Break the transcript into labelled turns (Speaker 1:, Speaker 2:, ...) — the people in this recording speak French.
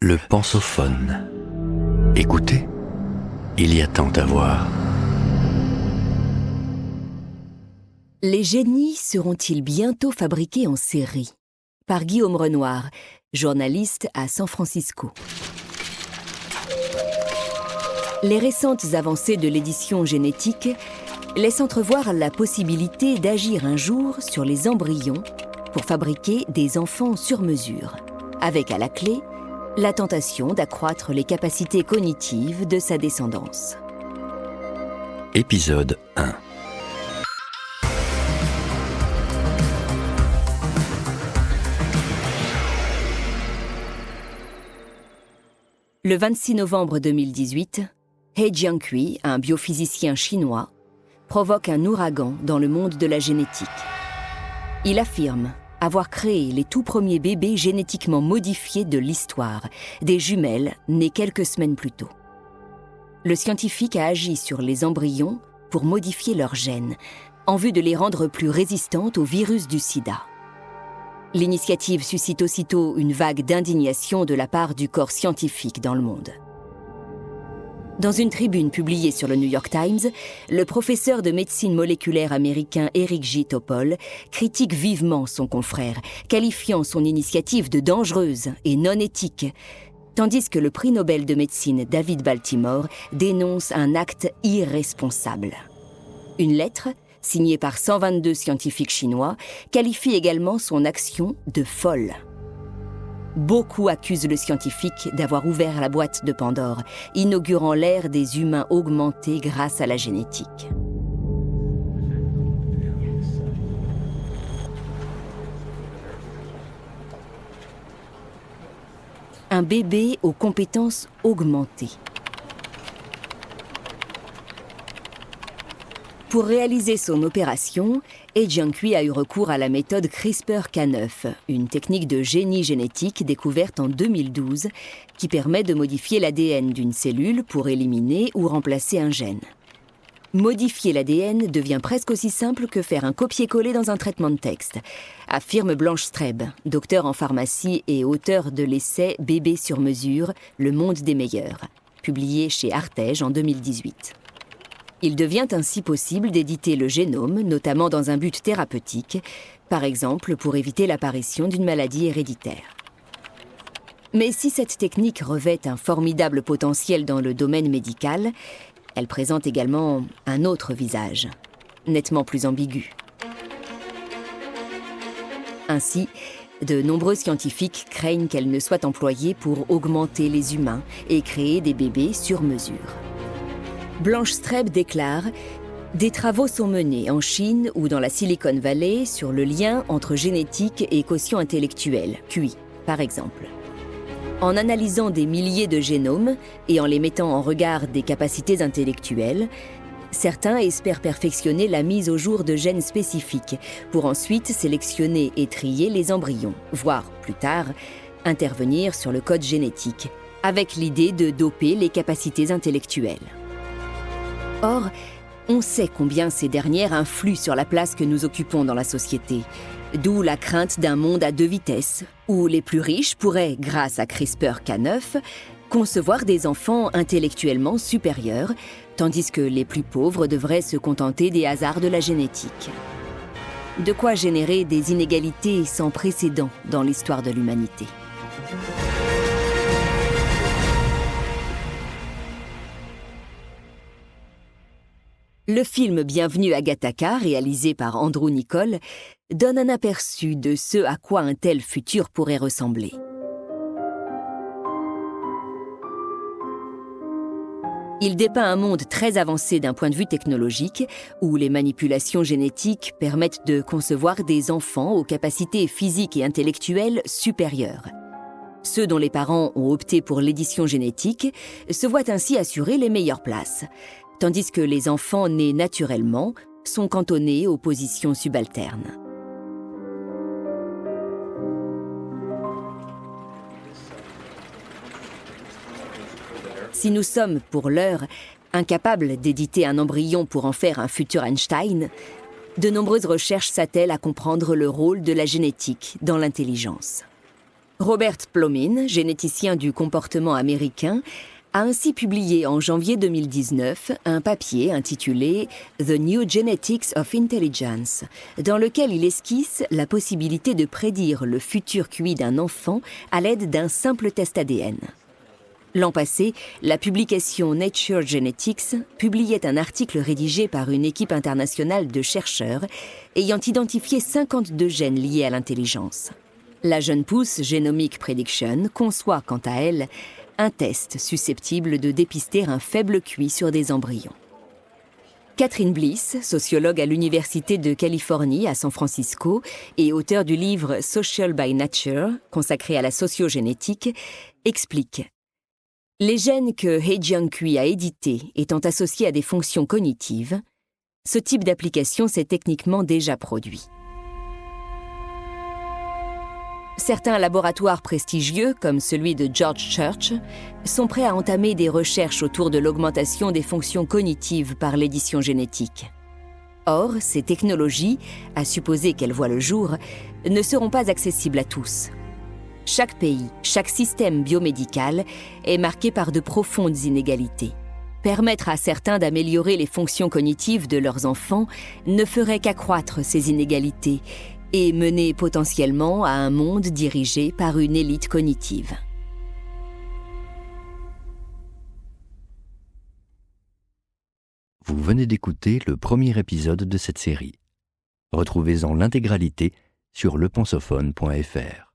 Speaker 1: Le pensophone. Écoutez, il y a tant à voir.
Speaker 2: Les génies seront-ils bientôt fabriqués en série? Par Guillaume Renoir, journaliste à San Francisco. Les récentes avancées de l'édition génétique laissent entrevoir la possibilité d'agir un jour sur les embryons pour fabriquer des enfants sur mesure, avec à la clé la tentation d'accroître les capacités cognitives de sa descendance.
Speaker 1: Épisode 1.
Speaker 2: Le 26 novembre 2018, He Jiankui, un biophysicien chinois, provoque un ouragan dans le monde de la génétique. Il affirme avoir créé les tout premiers bébés génétiquement modifiés de l'histoire, des jumelles nées quelques semaines plus tôt. Le scientifique a agi sur les embryons pour modifier leurs gènes, en vue de les rendre plus résistantes au virus du sida. L'initiative suscite aussitôt une vague d'indignation de la part du corps scientifique dans le monde. Dans une tribune publiée sur le New York Times, le professeur de médecine moléculaire américain Eric J. Topol critique vivement son confrère, qualifiant son initiative de dangereuse et non éthique, tandis que le prix Nobel de médecine David Baltimore dénonce un acte irresponsable. Une lettre, signée par 122 scientifiques chinois, qualifie également son action de folle. Beaucoup accusent le scientifique d'avoir ouvert la boîte de Pandore, inaugurant l'ère des humains augmentés grâce à la génétique. Un bébé aux compétences augmentées. Pour réaliser son opération, He Jiankui a eu recours à la méthode CRISPR-Cas9, une technique de génie génétique découverte en 2012 qui permet de modifier l'ADN d'une cellule pour éliminer ou remplacer un gène. Modifier l'ADN devient presque aussi simple que faire un copier-coller dans un traitement de texte, affirme Blanche Streb, docteure en pharmacie et auteure de l'essai « Bébé sur mesure, le monde des meilleurs », publié chez Artege en 2018. Il devient ainsi possible d'éditer le génome, notamment dans un but thérapeutique, par exemple pour éviter l'apparition d'une maladie héréditaire. Mais si cette technique revêt un formidable potentiel dans le domaine médical, elle présente également un autre visage, nettement plus ambigu. Ainsi, de nombreux scientifiques craignent qu'elle ne soit employée pour augmenter les humains et créer des bébés sur mesure. Blanche Streb déclare « Des travaux sont menés en Chine ou dans la Silicon Valley sur le lien entre génétique et quotient intellectuel, QI, par exemple. En analysant des milliers de génomes et en les mettant en regard des capacités intellectuelles, certains espèrent perfectionner la mise au jour de gènes spécifiques pour ensuite sélectionner et trier les embryons, voire, plus tard, intervenir sur le code génétique, avec l'idée de doper les capacités intellectuelles. » Or, on sait combien ces dernières influent sur la place que nous occupons dans la société, d'où la crainte d'un monde à deux vitesses, où les plus riches pourraient, grâce à CRISPR-Cas9, concevoir des enfants intellectuellement supérieurs, tandis que les plus pauvres devraient se contenter des hasards de la génétique. De quoi générer des inégalités sans précédent dans l'histoire de l'humanité. Le film Bienvenue à Gattaca, réalisé par Andrew Niccol, donne un aperçu de ce à quoi un tel futur pourrait ressembler. Il dépeint un monde très avancé d'un point de vue technologique, où les manipulations génétiques permettent de concevoir des enfants aux capacités physiques et intellectuelles supérieures. Ceux dont les parents ont opté pour l'édition génétique se voient ainsi assurer les meilleures places, tandis que les enfants nés naturellement sont cantonnés aux positions subalternes. Si nous sommes, pour l'heure, incapables d'éditer un embryon pour en faire un futur Einstein, de nombreuses recherches s'attellent à comprendre le rôle de la génétique dans l'intelligence. Robert Plomin, généticien du comportement américain, a ainsi publié en janvier 2019 un papier intitulé « The New Genetics of Intelligence », dans lequel il esquisse la possibilité de prédire le futur QI d'un enfant à l'aide d'un simple test ADN. L'an passé, la publication Nature Genetics publiait un article rédigé par une équipe internationale de chercheurs ayant identifié 52 gènes liés à l'intelligence. La jeune pousse Genomic Prediction conçoit, quant à elle, un test susceptible de dépister un faible QI sur des embryons. Catherine Bliss, sociologue à l'Université de Californie à San Francisco et auteure du livre Social by Nature, consacré à la sociogénétique, explique: les gènes que He-Jiankui a édités étant associés à des fonctions cognitives, ce type d'application s'est techniquement déjà produit. Certains laboratoires prestigieux, comme celui de George Church, sont prêts à entamer des recherches autour de l'augmentation des fonctions cognitives par l'édition génétique. Or, ces technologies, à supposer qu'elles voient le jour, ne seront pas accessibles à tous. Chaque pays, chaque système biomédical est marqué par de profondes inégalités. Permettre à certains d'améliorer les fonctions cognitives de leurs enfants ne ferait qu'accroître ces inégalités et mener potentiellement à un monde dirigé par une élite cognitive.
Speaker 1: Vous venez d'écouter le premier épisode de cette série. Retrouvez-en l'intégralité sur lepensophone.fr.